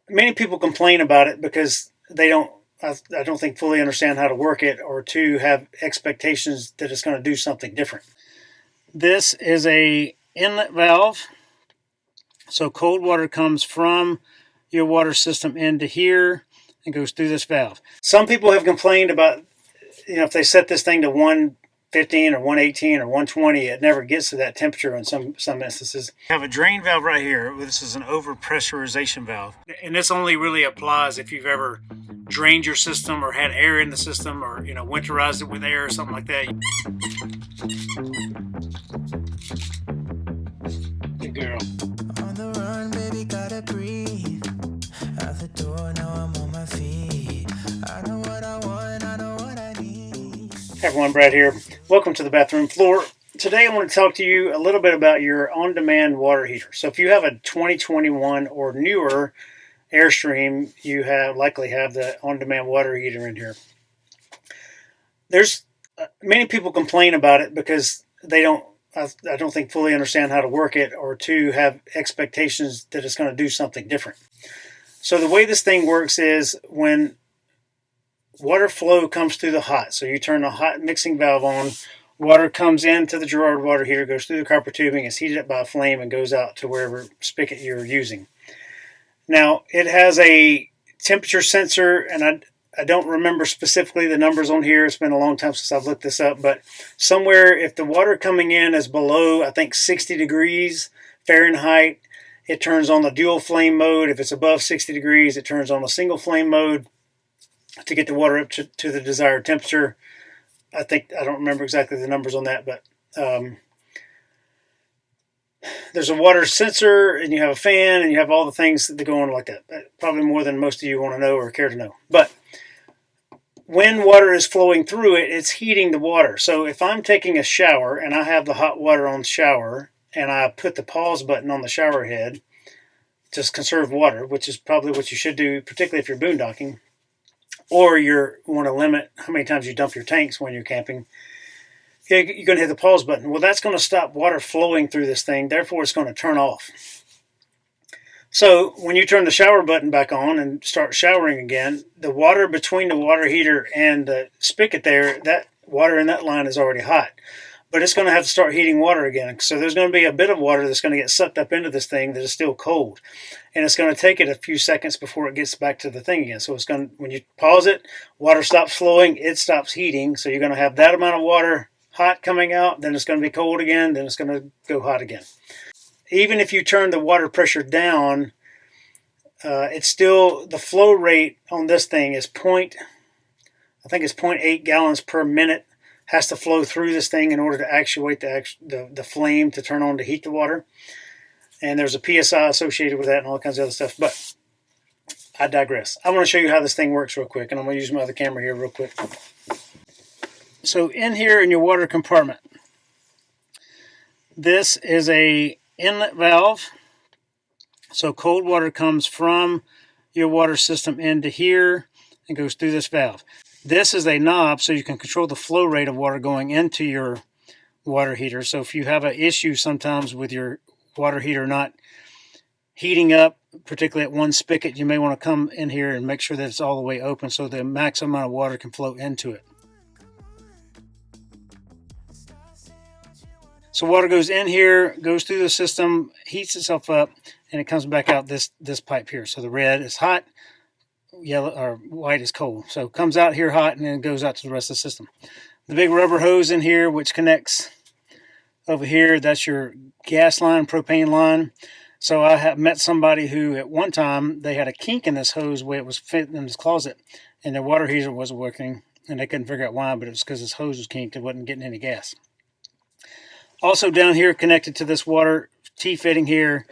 many people complain about it because they don't, I don't think, fully understand how to work it, or to have expectations that it's going to do something different. This is a inlet valve. So cold water comes from your water system into here and goes through this valve. Some people have complained about, if they set this thing to 115 or 118 or 120, it never gets to that temperature in some instances. I have a drain valve right here. This is an overpressurization valve. And this only really applies if you've ever drained your system or had air in the system, or winterized it with air or something like that. Good girl. On the run, baby, gotta breathe. Out the door, now I'm on my feet. I know what I want, I know what I need. Hey everyone, Brad here. Welcome to the bathroom floor. Today I want to talk to you a little bit about your on-demand water heater. So if you have a 2021 or newer Airstream, you likely have the on-demand water heater in here. There's many people complain about it because they don't, I don't think, fully understand how to work it, or to have expectations that it's going to do something different. So the way this thing works is when water flow comes through the hot, so you turn the hot mixing valve on, water comes into the Girard water heater, goes through the copper tubing, is heated up by a flame, and goes out to wherever spigot you're using. Now, it has a temperature sensor, and I don't remember specifically the numbers on here. It's been a long time since I've looked this up, but somewhere, if the water coming in is below, I think, 60 degrees Fahrenheit, it turns on the dual flame mode. If it's above 60 degrees, it turns on the single flame mode to get the water up to the desired temperature. I don't remember exactly the numbers on that, but there's a water sensor, and you have a fan, and you have all the things that go on like that. Probably more than most of you want to know or care to know. But when water is flowing through it, it's heating the water. So if I'm taking a shower and I have the hot water on the shower, and I put the pause button on the shower head to conserve water, which is probably what you should do, particularly if you're boondocking, or you want to limit how many times you dump your tanks when you're camping, you're going to hit the pause button. Well, that's going to stop water flowing through this thing. Therefore, it's going to turn off. So when you turn the shower button back on and start showering again, the water between the water heater and the spigot there, that water in that line is already hot. But it's going to have to start heating water again. So there's going to be a bit of water that's going to get sucked up into this thing that is still cold. And it's going to take it a few seconds before it gets back to the thing again. So it's going to, when you pause it, water stops flowing, it stops heating. So you're going to have that amount of water hot coming out, then it's going to be cold again, then it's going to go hot again. Even if you turn the water pressure down, it's still, the flow rate on this thing is I think it's 0.8 gallons per minute has to flow through this thing in order to actuate the flame to turn on to heat the water. And there's a PSI associated with that and all kinds of other stuff. But I digress. I want to show you how this thing works real quick, and I'm going to use my other camera here real quick. So in here in your water compartment, this is a inlet valve. So cold water comes from your water system into here and goes through this valve. This is a knob, so you can control the flow rate of water going into your water heater. So if you have an issue sometimes with your water heater not heating up, particularly at one spigot, you may want to come in here and make sure that it's all the way open so the maximum amount of water can flow into it. So water goes in here, goes through the system, heats itself up, and it comes back out this pipe here. So the red is hot, yellow or white is cold. So it comes out here hot and then goes out to the rest of the system. The big rubber hose in here, which connects over here, that's your gas line, propane line. So I have met somebody who at one time, they had a kink in this hose where it was fitting in this closet, and their water heater wasn't working, and they couldn't figure out why, but it was because this hose was kinked. It wasn't getting any gas. Also down here, connected to this water T-fitting here,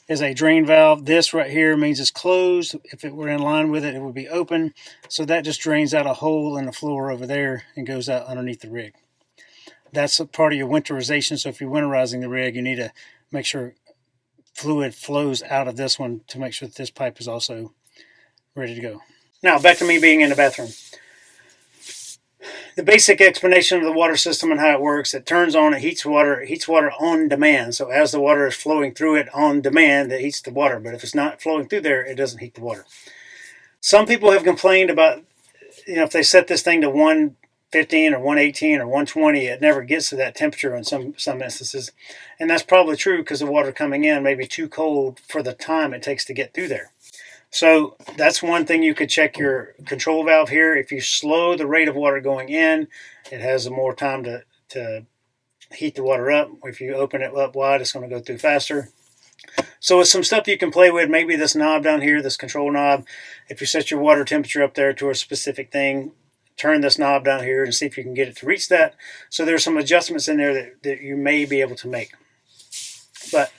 is a drain valve. This right here means it's closed. If it were in line with it, it would be open. So that just drains out a hole in the floor over there and goes out underneath the rig. That's a part of your winterization. So if you're winterizing the rig, you need to make sure fluid flows out of this one to make sure that this pipe is also ready to go. Now back to me being in the bathroom. the basic explanation of the water system and how it works: it turns on, it heats water on demand. So as the water is flowing through it on demand, it heats the water. But if it's not flowing through there, it doesn't heat the water. Some people have complained about, if they set this thing to 115 or 118 or 120, it never gets to that temperature in some instances. And that's probably true because the water coming in may be too cold for the time it takes to get through there. So that's one thing you could check your control valve here. If you slow the rate of water going in, it has more time to heat the water up. If you open it up wide, it's going to go through faster. So with some stuff you can play with, maybe this knob down here, this control knob, if you set your water temperature up there to a specific thing, turn this knob down here and see if you can get it to reach that. So there's some adjustments in there that you may be able to make. But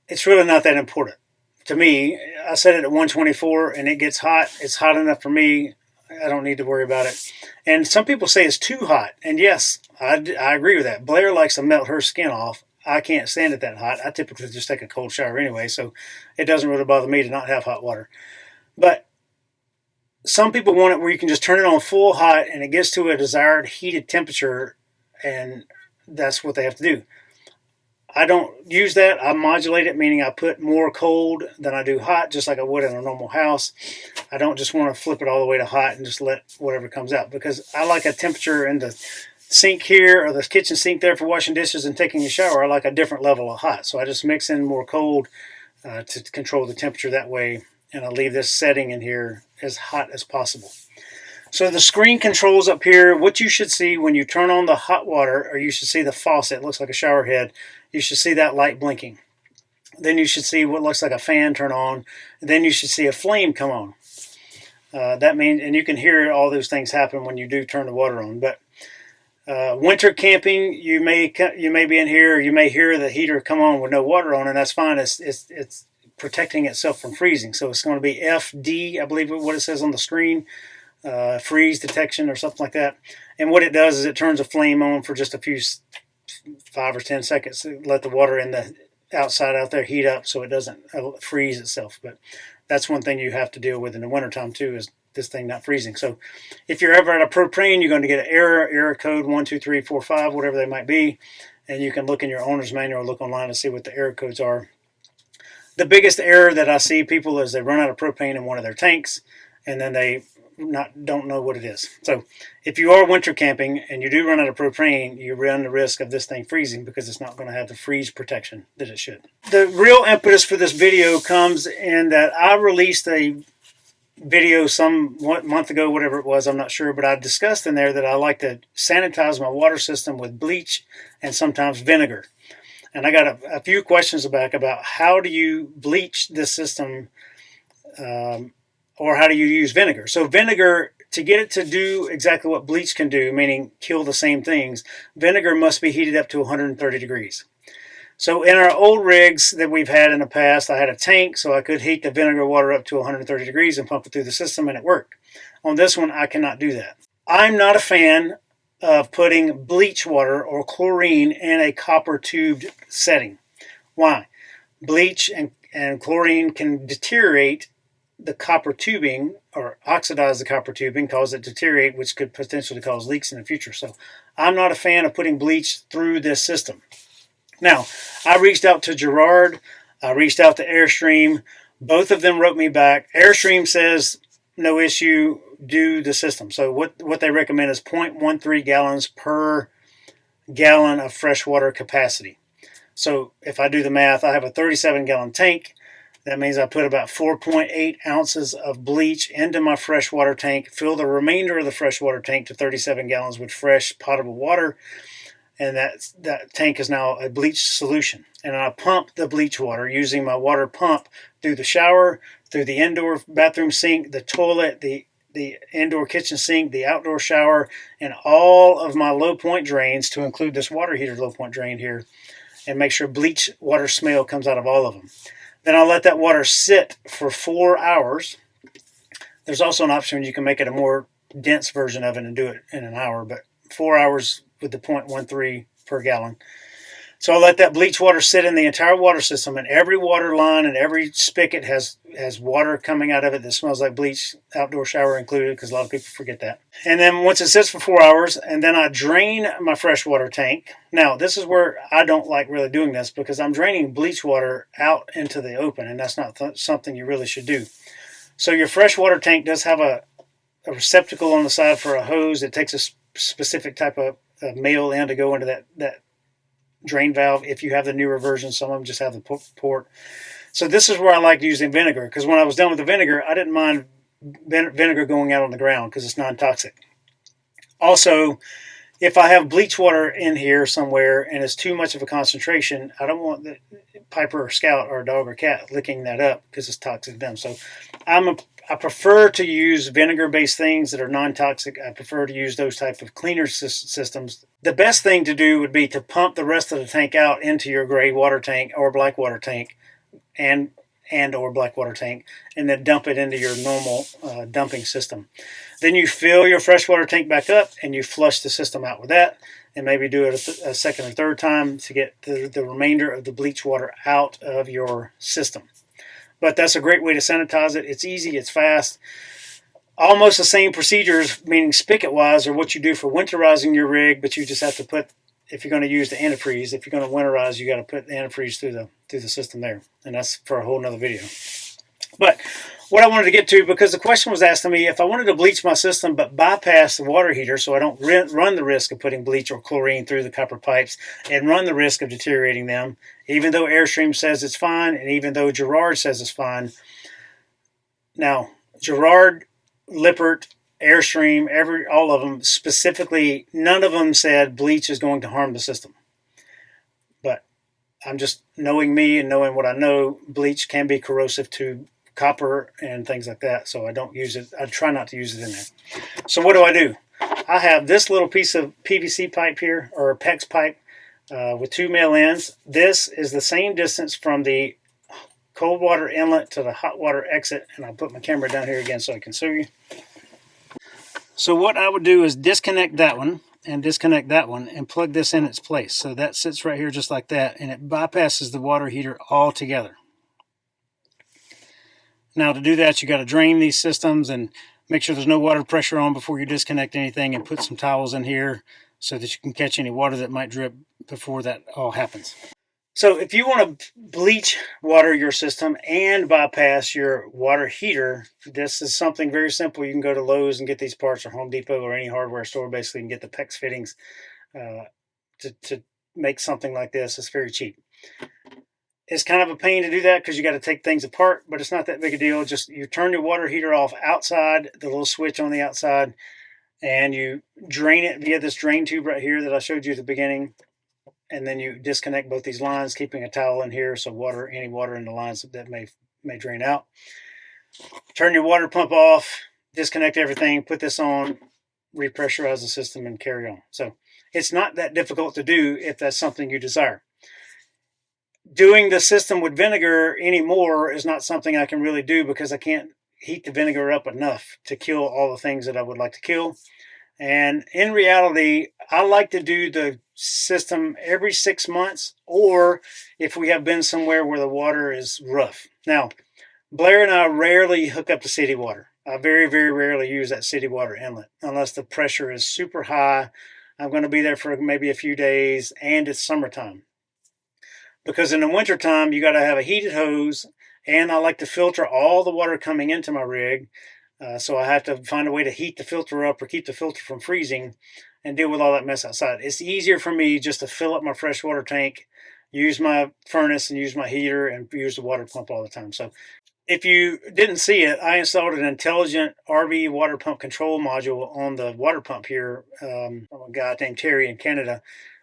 it's really not that important. To me, I set it at 124 and it gets hot. It's hot enough for me. I don't need to worry about it. And some people say it's too hot. And yes, I agree with that. Blair likes to melt her skin off. I can't stand it that hot. I typically just take a cold shower anyway, so it doesn't really bother me to not have hot water. But some people want it where you can just turn it on full hot and it gets to a desired heated temperature, and that's what they have to do. I don't use that. I modulate it, meaning I put more cold than I do hot, just like I would in a normal house. I don't just want to flip it all the way to hot and just let whatever comes out, because I like a temperature in the sink here or the kitchen sink there for washing dishes and taking a shower. I like a different level of hot. So I just mix in more cold to control the temperature that way, and I leave this setting in here as hot as possible. So the screen controls up here, what you should see when you turn on the hot water, or you should see the faucet, it looks like a shower head, you should see that light blinking. Then you should see what looks like a fan turn on, and then you should see a flame come on. That means, and you can hear all those things happen when you do turn the water on. But winter camping, you may be in here, you may hear the heater come on with no water on, and that's fine. It's protecting itself from freezing. So it's going to be FD, I believe what it says on the screen. Freeze detection or something like that. And what it does is it turns a flame on for just a few 5 or 10 seconds to let the water in the outside out there heat up so it doesn't freeze itself. But that's one thing you have to deal with in the wintertime too, is this thing not freezing. So if you're ever at a propane, you're going to get an error code 12345, whatever they might be, and you can look in your owner's manual or look online to see what the error codes are. The biggest error that I see people is they run out of propane in one of their tanks, and then they don't know what it is. So if you are winter camping and you do run out of propane, you run the risk of this thing freezing because it's not going to have the freeze protection that it should. The real impetus for this video comes in that I released a video some month ago, whatever it was, I'm not sure, but I discussed in there that I like to sanitize my water system with bleach and sometimes vinegar. And I got a few questions back about how do you bleach this system, or how do you use vinegar? So vinegar, to get it to do exactly what bleach can do, meaning kill the same things, vinegar must be heated up to 130 degrees. So in our old rigs that we've had in the past, I had a tank, so I could heat the vinegar water up to 130 degrees and pump it through the system, and it worked. On this one, I cannot do that. I'm not a fan of putting bleach water or chlorine in a copper tubed setting. Why? Bleach and chlorine can deteriorate the copper tubing, or oxidize the copper tubing, cause it to deteriorate, which could potentially cause leaks in the future. So I'm not a fan of putting bleach through this system. Now, I reached out to Gerard, I reached out to Airstream. Both of them wrote me back. Airstream says, no issue, do the system. So what they recommend is 0.13 gallons per gallon of freshwater capacity. So if I do the math, I have a 37-gallon tank. That means I put about 4.8 ounces of bleach into my freshwater tank, fill the remainder of the freshwater tank to 37 gallons with fresh potable water, and that tank is now a bleach solution. And I pump the bleach water using my water pump through the shower, through the indoor bathroom sink, the toilet, the indoor kitchen sink, the outdoor shower, and all of my low point drains, to include this water heater low point drain here, and make sure bleach water smell comes out of all of them. Then I'll let that water sit for 4 hours. There's also an option you can make it a more dense version of it and do it in an hour, but 4 hours with the 0.13 per gallon. So I let that bleach water sit in the entire water system, and every water line and every spigot has water coming out of it that smells like bleach, outdoor shower included, because a lot of people forget that. And then once it sits for 4 hours, and then I drain my freshwater tank. Now, this is where I don't like really doing this, because I'm draining bleach water out into the open, and that's not something you really should do. So your freshwater tank does have a receptacle on the side for a hose. It takes a specific type of male end to go into that drain valve. If you have the newer version, some of them just have the port. So this is where I like using vinegar, because when I was done with the vinegar, I didn't mind vinegar going out on the ground because it's non-toxic. Also, if I have bleach water in here somewhere and it's too much of a concentration, I don't want the Piper or Scout or a dog or cat licking that up because it's toxic to them. So I prefer to use vinegar-based things that are non-toxic. I prefer to use those type of cleaner systems. The best thing to do would be to pump the rest of the tank out into your gray water tank or black water tank and or black water tank, and then dump it into your normal dumping system. Then you fill your freshwater tank back up and you flush the system out with that, and maybe do it a second or third time to get the remainder of the bleach water out of your system. But that's a great way to sanitize it. It's easy, it's fast. Almost the same procedures, meaning spigot-wise, are what you do for winterizing your rig, but you just have to put, if you're going to use the antifreeze, if you're going to winterize, you got to put the antifreeze through the system there. And that's for a whole nother video. But what I wanted to get to, because the question was asked to me, if I wanted to bleach my system but bypass the water heater so I don't run the risk of putting bleach or chlorine through the copper pipes and run the risk of deteriorating them, even though Airstream says it's fine and even though Gerard says it's fine. Now, Gerard, Lippert, Airstream, all of them, specifically, none of them said bleach is going to harm the system. But I'm just knowing me and knowing what I know, bleach can be corrosive to copper and things like that, so I don't use it. I try not to use it in there. So what do? I have this little piece of PVC pipe here, or PEX pipe, with 2 male ends. This is the same distance from the cold water inlet to the hot water exit, and I'll put my camera down here again so I can show you. So what I would do is disconnect that one and disconnect that one and plug this in its place. So that sits right here just like that, and it bypasses the water heater altogether. Now to do that, you got to drain these systems and make sure there's no water pressure on before you disconnect anything, and put some towels in here so that you can catch any water that might drip before that all happens. So if you want to bleach water your system and bypass your water heater, this is something very simple. You can go to Lowe's and get these parts, or Home Depot, or any hardware store basically, and get the PEX fittings to make something like this. It's very cheap. It's kind of a pain to do that because you got to take things apart, but it's not that big a deal. Just you turn your water heater off outside, the little switch on the outside, and you drain it via this drain tube right here that I showed you at the beginning. And then you disconnect both these lines, keeping a towel in here so any water in the lines that may drain out. Turn your water pump off, disconnect everything, put this on, repressurize the system, and carry on. So it's not that difficult to do if that's something you desire. Doing the system with vinegar anymore is not something I can really do because I can't heat the vinegar up enough to kill all the things that I would like to kill. And in reality, I like to do the system every 6 months, or if we have been somewhere where the water is rough. Now, Blair and I rarely hook up to city water. I very, very rarely use that city water inlet unless the pressure is super high. I'm going to be there for maybe a few days, and it's summertime. Because in the wintertime, you got to have a heated hose, and I like to filter all the water coming into my rig. So I have to find a way to heat the filter up or keep the filter from freezing and deal with all that mess outside. It's easier for me just to fill up my freshwater tank, use my furnace and use my heater, and use the water pump all the time. So if you didn't see it, I installed an intelligent RV water pump control module on the water pump here from a guy named Terry in Canada.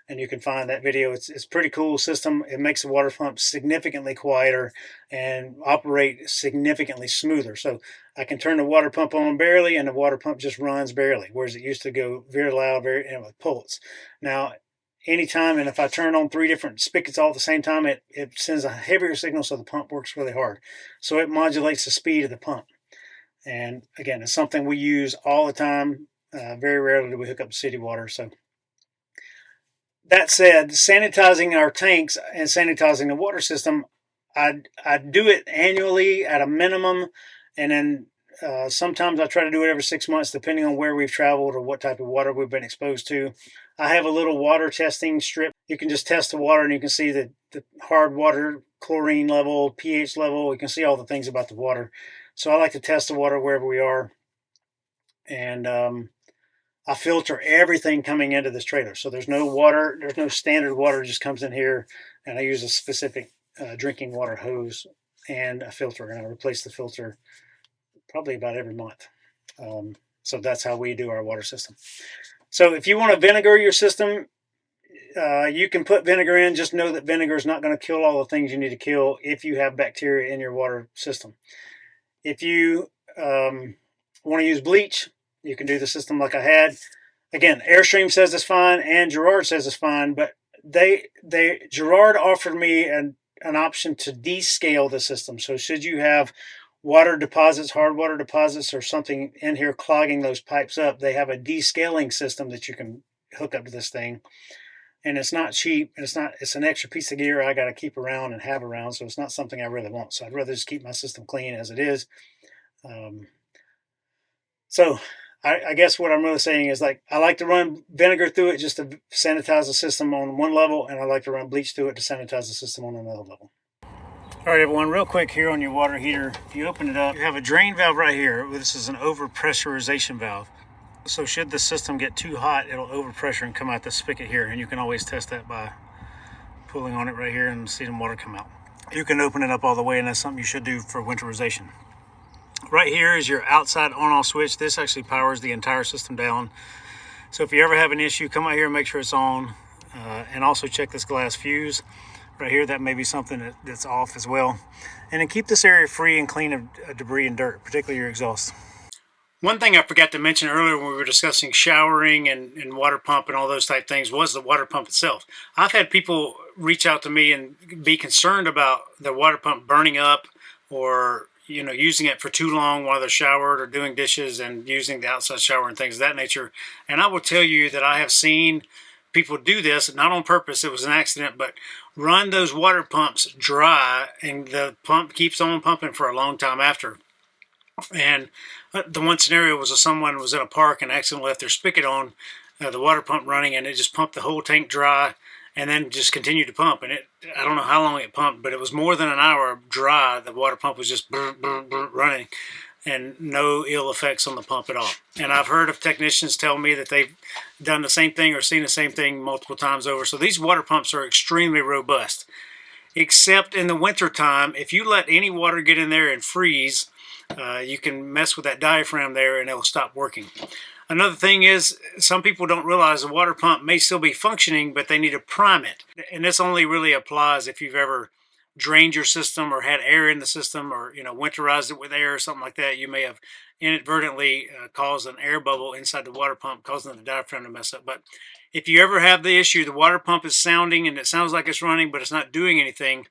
And you can find that video. It's a pretty cool system. It makes the water pump significantly quieter and operate significantly smoother. So I can turn the water pump on barely, and the water pump just runs barely, whereas it used to go very loud, and with pulse. Now, anytime, and if I turn on 3 different spigots all at the same time, it sends a heavier signal, so the pump works really hard. So it modulates the speed of the pump. And again, it's something we use all the time. Very rarely do we hook up to city water. So that said, sanitizing our tanks and sanitizing the water system, I do it annually at a minimum, and then sometimes I try to do it every 6 months, depending on where we've traveled or what type of water we've been exposed to. I have a little water testing strip. You can just test the water, and you can see the hard water, chlorine level, pH level. You can see all the things about the water. So I like to test the water wherever we are, and I filter everything coming into this trailer. So there's no water, there's no standard water, just comes in here, and I use a specific drinking water hose and a filter, and I replace the filter probably about every month. So that's how we do our water system. So if you want to vinegar your system, you can put vinegar in. Just know that vinegar is not going to kill all the things you need to kill if you have bacteria in your water system. If you want to use bleach, you can do the system like I had. Again, Airstream says it's fine, and Gerard says it's fine, but Gerard offered me an option to descale the system. So should you have water deposits, hard water deposits, or something in here clogging those pipes up, they have a descaling system that you can hook up to this thing. And it's not cheap, and it's an extra piece of gear I got to keep around and have around, so it's not something I really want. So I'd rather just keep my system clean as it is. So I guess what I'm really saying is, like, I like to run vinegar through it just to sanitize the system on one level, and I like to run bleach through it to sanitize the system on another level. All right, everyone, real quick here on your water heater. If you open it up, you have a drain valve right here. This is an overpressurization valve. So should the system get too hot, it'll overpressure and come out the spigot here, and you can always test that by pulling on it right here and see the water come out. You can open it up all the way, and that's something you should do for winterization. Right here is your outside on-off switch. This actually powers the entire system down. So if you ever have an issue, come out here and make sure it's on, and also check this glass fuse right here. That may be something that's off as well. And then keep this area free and clean of debris and dirt, particularly your exhaust. One thing I forgot to mention earlier when we were discussing showering and water pump and all those type things was the water pump itself. I've had people reach out to me and be concerned about the water pump burning up, or using it for too long while they're showered or doing dishes and using the outside shower and things of that nature. And I will tell you that I have seen people do this, not on purpose, it was an accident, but run those water pumps dry, and the pump keeps on pumping for a long time after. And the one scenario was someone was in a park and accidentally left their spigot on, the water pump running, and it just pumped the whole tank dry and then just continued to pump. And I don't know how long it pumped, but it was more than an hour dry. The water pump was just running, and no ill effects on the pump at all. And I've heard of technicians tell me that they've done the same thing or seen the same thing multiple times over. So these water pumps are extremely robust, except in the winter time. If you let any water get in there and freeze, you can mess with that diaphragm there and it'll stop working. Another thing is, some people don't realize the water pump may still be functioning, but they need to prime it. And this only really applies if you've ever drained your system or had air in the system, or winterized it with air or something like that. You may have inadvertently caused an air bubble inside the water pump, causing the diaphragm to mess up. But if you ever have the issue, the water pump is sounding and it sounds like it's running, but it's not doing anything,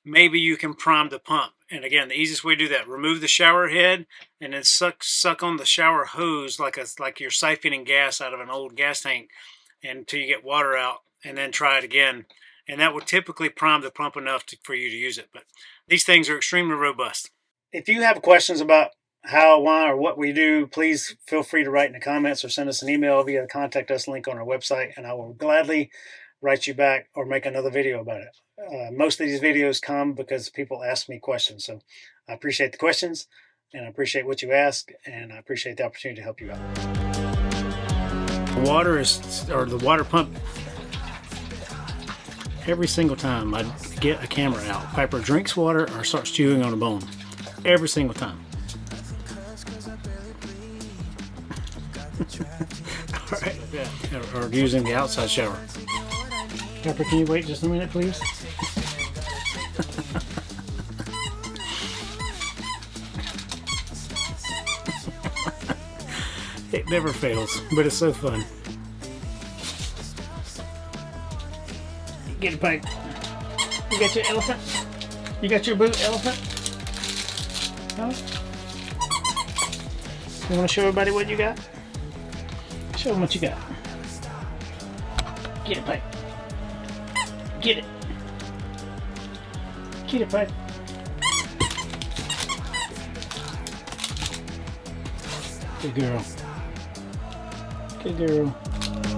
maybe you can prime the pump. And again, the easiest way to do that, remove the shower head and then suck on the shower hose like you're siphoning gas out of an old gas tank until you get water out, and then try it again. And that would typically prime the pump enough for you to use it. But these things are extremely robust. If you have questions about how, why, or what we do, please feel free to write in the comments or send us an email via the contact us link on our website, and I will gladly write you back or make another video about it. Most of these videos come because people ask me questions. So I appreciate the questions, and I appreciate what you ask, and I appreciate the opportunity to help you out. The water pump, every single time I get a camera out, Piper drinks water or starts chewing on a bone. Every single time. All right. Or using the outside shower. Piper, can you wait just a minute, please? It never fails, but it's so fun. Get a pipe. You got your elephant? You got your boot elephant? Huh? You want to show everybody what you got? Show them what you got. Get a pipe. Kitty pie. Good girl. Good girl.